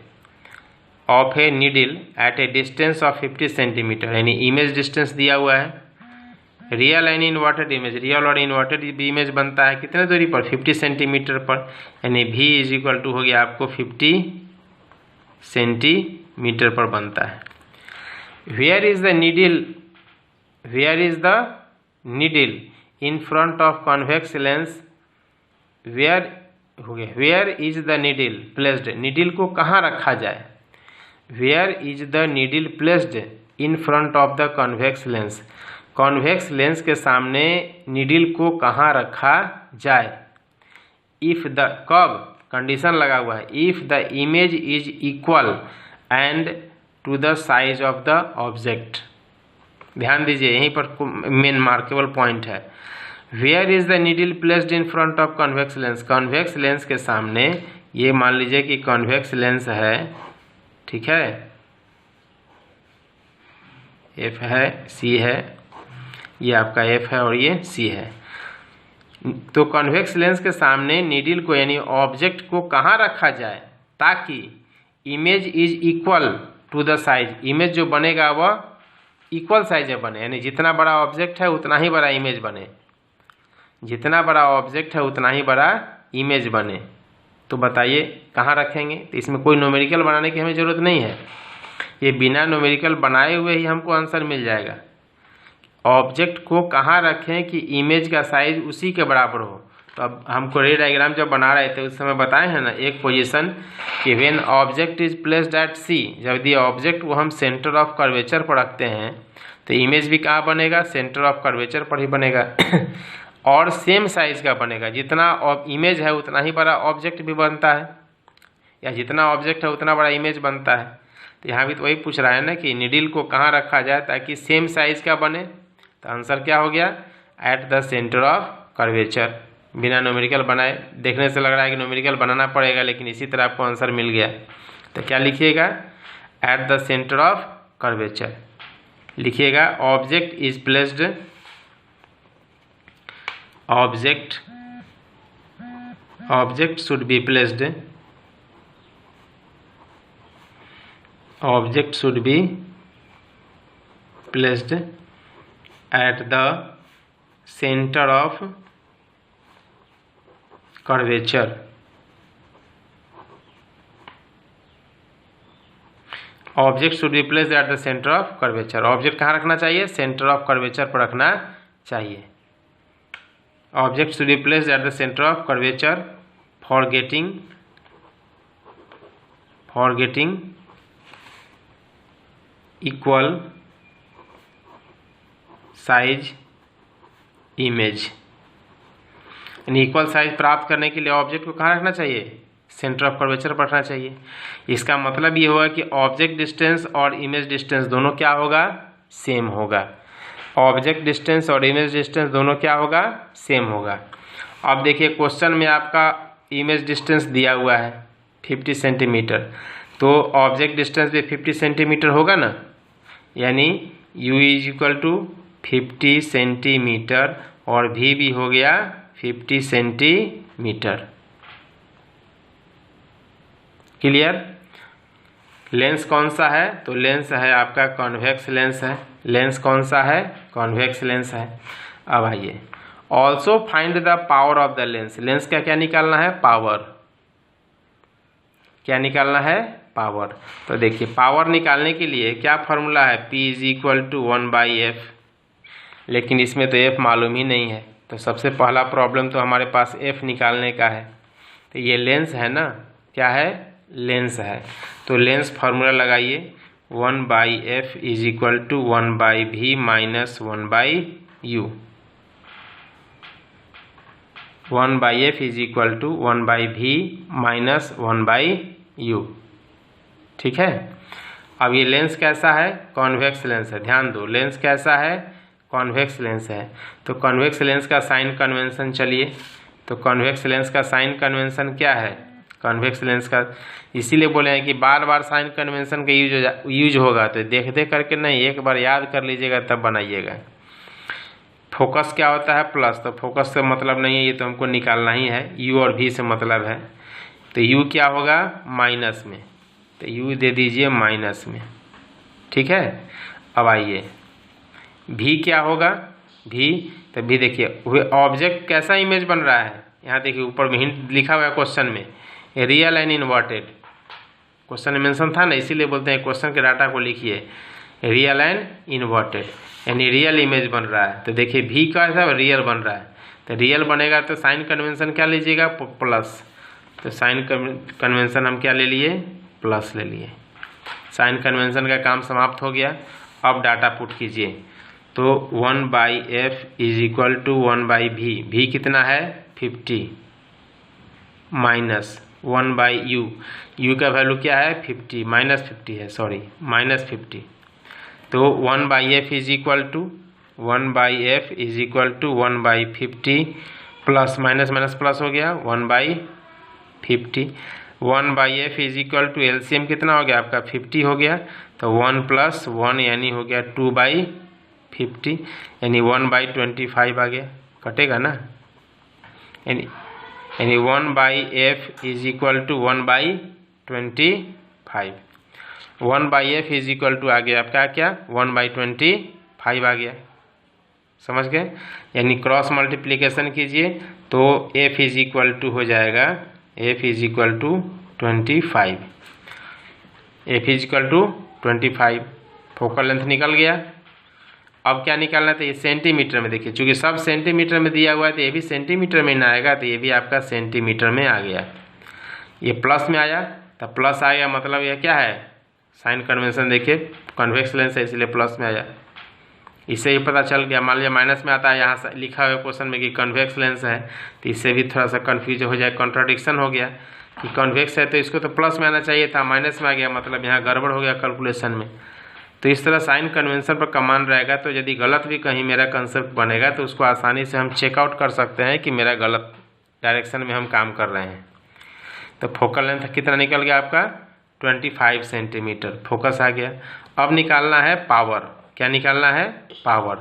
Of a needle at a distance of 50 centimetre, यानी इमेज डिस्टेंस दिया हुआ है, real and inverted image, real और इन्वर्टेड भी इमेज बनता है कितने दूरी पर, 50 सेंटीमीटर पर, यानी v इज इक्वल टू हो गया आपको 50 सेंटीमीटर पर बनता है। Where is the needle, where is the needle in front of convex lens, where हो गया, where is the needle placed, needle को कहाँ रखा जाए, where is the needle placed in front of the convex lens, convex lens के सामने needle को कहाँ रखा जाए। इफ द, कब कंडीशन लगा हुआ है, if the image is equal and to the size of the object. ध्यान दीजिए, यहीं पर मेन मार्केबल पॉइंट है, where is the needle placed in front of convex lens. Convex lens के सामने, ये मान लीजिए कि कॉन्वेक्स लेंस है, ठीक है, एफ है, सी है, ये आपका एफ है और ये सी है। तो कॉन्वेक्स लेंस के सामने नीडल को यानी ऑब्जेक्ट को कहाँ रखा जाए ताकि image is equal to the size, image जो बनेगा वह इक्वल साइज में बने, यानी जितना बड़ा ऑब्जेक्ट है उतना ही बड़ा इमेज बने, जितना बड़ा ऑब्जेक्ट है उतना ही बड़ा इमेज बने। तो बताइए कहाँ रखेंगे। तो इसमें कोई न्यूमेरिकल बनाने की हमें ज़रूरत नहीं है, ये बिना न्यूमेरिकल बनाए हुए ही हमको आंसर मिल जाएगा। ऑब्जेक्ट को कहाँ रखें कि इमेज का साइज उसी के बराबर हो। तो अब हमको रे डायग्राम जब बना रहे थे उस समय बताए हैं ना एक पोजीशन कि when object is placed at C, जब दिए ऑब्जेक्ट को हम सेंटर ऑफ कर्वेचर पर रखते हैं तो इमेज भी कहाँ बनेगा, सेंटर ऑफ कर्वेचर पर ही बनेगा और सेम साइज का बनेगा। जितना इमेज है उतना ही बड़ा ऑब्जेक्ट भी बनता है, या जितना ऑब्जेक्ट है उतना बड़ा इमेज बनता है। तो यहाँ भी तो वही पूछ रहा है ना कि नीडल को कहाँ रखा जाए ताकि सेम साइज का बने। तो आंसर क्या हो गया, eight the centre of curvature. बिना न्यूमेरिकल बनाए, देखने से लग रहा है कि न्यूमेरिकल बनाना पड़ेगा, लेकिन इसी तरह आपको आंसर मिल गया। तो क्या लिखिएगा, at the centre of curvature लिखिएगा। Object is placed, object should be placed, object should be placed at the center of curvature। Object should be placed at the centre of curvature. Object कहाँ रखना चाहिए, centre of curvature पर रखना चाहिए। Object should be placed at the centre of curvature for getting equal size image. यानी equal size प्राप्त करने के लिए ऑब्जेक्ट को कहाँ रखना चाहिए, सेंटर ऑफ कर्वेचर पर रखना चाहिए। इसका मतलब ये होगा कि ऑब्जेक्ट डिस्टेंस और इमेज डिस्टेंस दोनों क्या होगा, सेम होगा। ऑब्जेक्ट डिस्टेंस और इमेज डिस्टेंस दोनों क्या होगा, सेम होगा। अब देखिए क्वेश्चन में आपका इमेज डिस्टेंस दिया हुआ है 50 सेंटीमीटर, तो ऑब्जेक्ट डिस्टेंस भी 50 सेंटीमीटर होगा ना, यानी u is equal to 50 centimetre और v भी हो गया 50 सेंटीमीटर। क्लियर। लेंस कौन सा है, तो लेंस है आपका कॉन्वेक्स लेंस है। लेंस कौन सा है, कॉन्वेक्स लेंस है। अब आइए, also find the power of the lens. Lens का क्या निकालना है, पावर। क्या निकालना है, पावर। तो देखिए पावर निकालने के लिए क्या फॉर्मूला है, P is equal to 1/f, लेकिन इसमें तो f मालूम ही नहीं है। तो सबसे पहला प्रॉब्लम तो हमारे पास f निकालने का है। तो ये लेंस है ना, क्या है, लेंस है। तो लेंस फार्मूला लगाइए, 1/f is equal to 1/v minus 1/u। 1/f is equal to 1/v minus 1/u। ठीक है। अब ये लेंस कैसा है, कॉन्वेक्स लेंस है। ध्यान दो, लेंस कैसा है, कॉन्वेक्स लेंस है। तो कॉन्वेक्स लेंस का साइन कन्वेंशन, चलिए तो कॉन्वेक्स लेंस का साइन कन्वेंशन क्या है, कॉन्वेक्स लेंस का इसीलिए बोले हैं कि बार बार साइन कन्वेंशन का यूज होगा, तो देख देख करके नहीं, एक बार याद कर लीजिएगा तब बनाइएगा। फोकस क्या होता है, प्लस, तो फोकस से मतलब नहीं है, ये तो हमको निकालना ही है। यू और भी से मतलब है, तो यू क्या होगा, माइनस में, तो यू दे दीजिए माइनस में। ठीक है। अब आइए भी क्या होगा, भी, तो भी देखिए ऑब्जेक्ट कैसा इमेज बन रहा है, यहाँ देखिए ऊपर में हिंट लिखा हुआ है क्वेश्चन में, रियल एंड इन्वर्टेड। क्वेश्चन में मेंशन था ना, इसीलिए बोलते हैं क्वेश्चन के डाटा को लिखिए, रियल एंड इन्वर्टेड, यानी रियल इमेज बन रहा है। तो देखिए भी का ऐसा रियल बन रहा है, तो रियल बनेगा तो साइन कन्वेंशन क्या लीजिएगा, प्लस। तो साइन कन्वेंशन हम क्या ले लिए, प्लस ले लिए। साइन कन्वेंशन का काम समाप्त हो गया। अब डाटा पुट कीजिए, तो 1/f is equal to 1/v, v कितना है 50 माइनस 1/u, u का वैल्यू क्या है 50, -50 है, सॉरी -50। तो 1/f is equal to 1/f is equal to 1/50 plus minus minus plus हो गया 1/50। 1/f is equal to LCM कितना हो गया आपका 50 हो गया, तो 1 + 1 यानी हो गया 2/50 यानी 1/25 आ गया, कटेगा ना। यानी 1/f is equal to 1/25। 1/f is equal to आ गया आपका क्या 1/25 आ गया, समझ गए। यानी क्रॉस मल्टीप्लिकेशन कीजिए तो f इज इक्वल टू हो जाएगा f is equal to 25। f is equal to 25। Focal length निकल गया। अब क्या निकालना है, तो ये सेंटीमीटर में देखिए, चूँकि सब सेंटीमीटर में दिया हुआ है तो ये भी सेंटीमीटर में ना आएगा, तो ये भी आपका सेंटीमीटर में आ गया। ये प्लस में आया तो प्लस आ गया, मतलब यह क्या है साइन कन्वेंशन, देखिए कन्वेक्स लेंस है इसलिए प्लस में आया। इससे ही पता चल गया। मान लिया माइनस में आता है, यहाँ से लिखा हुआ क्वेश्चन में कि कन्वेक्स लेंस है, तो इससे भी थोड़ा सा कन्फ्यूज हो जाए, कॉन्ट्राडिक्शन हो गया कि कन्वेक्स है तो इसको तो प्लस में आना चाहिए था, माइनस में आ गया, मतलब यहाँ गड़बड़ हो गया कैलकुलेशन में। तो इस तरह साइन कन्वेंशन पर कमांड रहेगा, तो यदि गलत भी कहीं मेरा कंसेप्ट बनेगा तो उसको आसानी से हम चेकआउट कर सकते हैं कि मेरा गलत डायरेक्शन में हम काम कर रहे हैं। तो फोकल लेंथ कितना निकल गया आपका 25 सेंटीमीटर, फोकस आ गया। अब निकालना है पावर। क्या निकालना है पावर।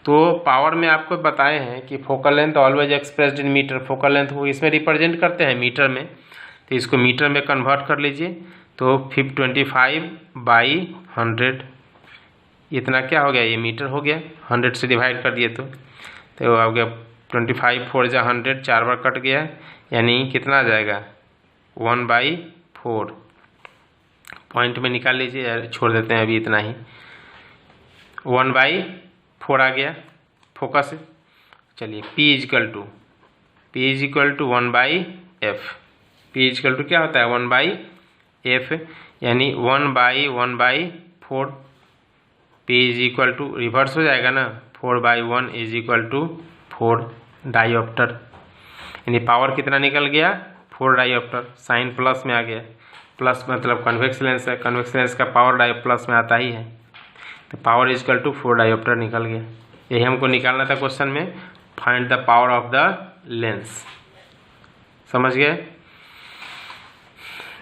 तो पावर में आपको बताए हैं कि focal length always expressed in metre, focal length को इसमें रिप्रेजेंट करते हैं मीटर में, तो इसको मीटर में कन्वर्ट कर लीजिए। तो 25/100 इतना क्या हो गया, ये मीटर हो गया, 100 से डिवाइड कर दिए तो हो गया 25 4 जा 100, 4 बार कट गया, यानी कितना आ जाएगा 1/4। पॉइंट में निकाल लीजिए, छोड़ देते हैं अभी इतना ही, 1/4 आ गया फोकस। चलिए P is equal to 1/f। P is equal to क्या होता है 1/f, यानी 1/1/4। P is equal to reverse हो जाएगा ना, 4/1 इज इक्वल टू 4 डायोप्टर, यानी पावर कितना निकल गया 4 डायोप्टर। साइन प्लस में आ गया, प्लस मतलब कन्वेक्स लेंस है, कन्वेक्स लेंस का पावर प्लस में आता ही है, तो power is equal to 4 dioptre निकल गया। यही हमको निकालना था क्वेश्चन में, find the power of the lens, समझ गए।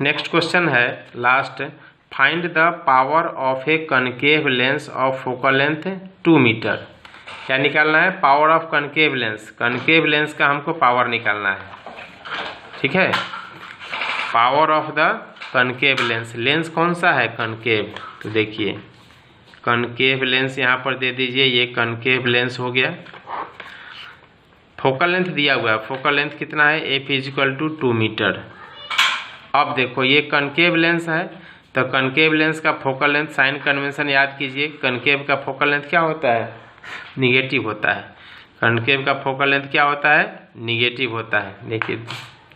नेक्स्ट क्वेश्चन है last, find the power of a concave lens of focal length 2 metre. क्या निकालना है power of concave lens. Concave lens का हमको पावर निकालना है, ठीक है। Power of the concave lens, lens कौन सा है कनकेव, तो देखिए कनकेव लेंस यहाँ पर दे दीजिए, ये कनकेव लेंस हो गया। फोकल लेंथ दिया हुआ है, फोकल लेंथ कितना है f is equal to 2 metre. अब देखो ये कनकेव लेंस है, तो कनकेव लेंस का फोकल लेंथ साइन कन्वेंशन याद कीजिए, कनकेव का फोकल लेंथ क्या होता है निगेटिव होता है। कनकेव का फोकल लेंथ क्या होता है निगेटिव होता है, देखिए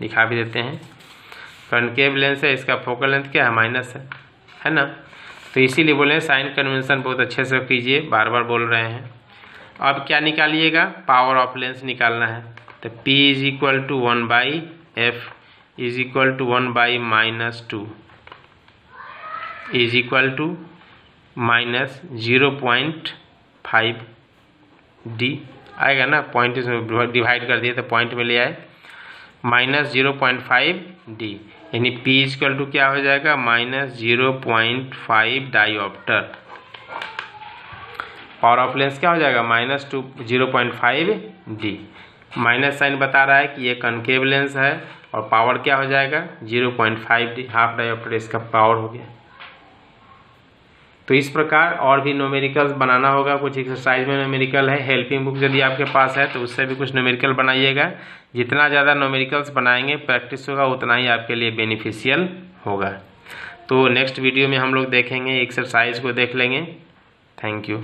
दिखा भी देते हैं। कनकेव लेंस है, इसका फोकल लेंथ क्या है माइनस है ना, तो इसीलिए बोले साइन कन्वेंशन बहुत अच्छे से कीजिए, बार बार बोल रहे हैं। अब क्या निकालिएगा पावर ऑफ लेंस निकालना है, तो P is equal to 1/f is equal to 1/-2 is equal to -0.5 d आएगा ना, पॉइंट इसमें डिवाइड कर दिए तो पॉइंट में ले आए, -0.5 d, यानी P इज इक्वल टू क्या हो जाएगा -0.5 डायोप्टर। पावर ऑफ लेंस क्या हो जाएगा -0.5 d। माइनस साइन बता रहा है कि ये कनकेव लेंस है, और पावर क्या हो जाएगा 0.5 d, हाफ डायोप्टर इसका पावर हो गया। तो इस प्रकार और भी न्यूमेरिकल्स बनाना होगा, कुछ एक्सरसाइज में न्यूमेरिकल है, हेल्पिंग बुक यदि आपके पास है तो उससे भी कुछ न्यूमेरिकल बनाइएगा। जितना ज़्यादा न्यूमेरिकल्स बनाएंगे प्रैक्टिस होगा उतना ही आपके लिए बेनिफिशियल होगा। तो नेक्स्ट वीडियो में हम लोग देखेंगे, एक्सरसाइज को देख लेंगे। Thank you.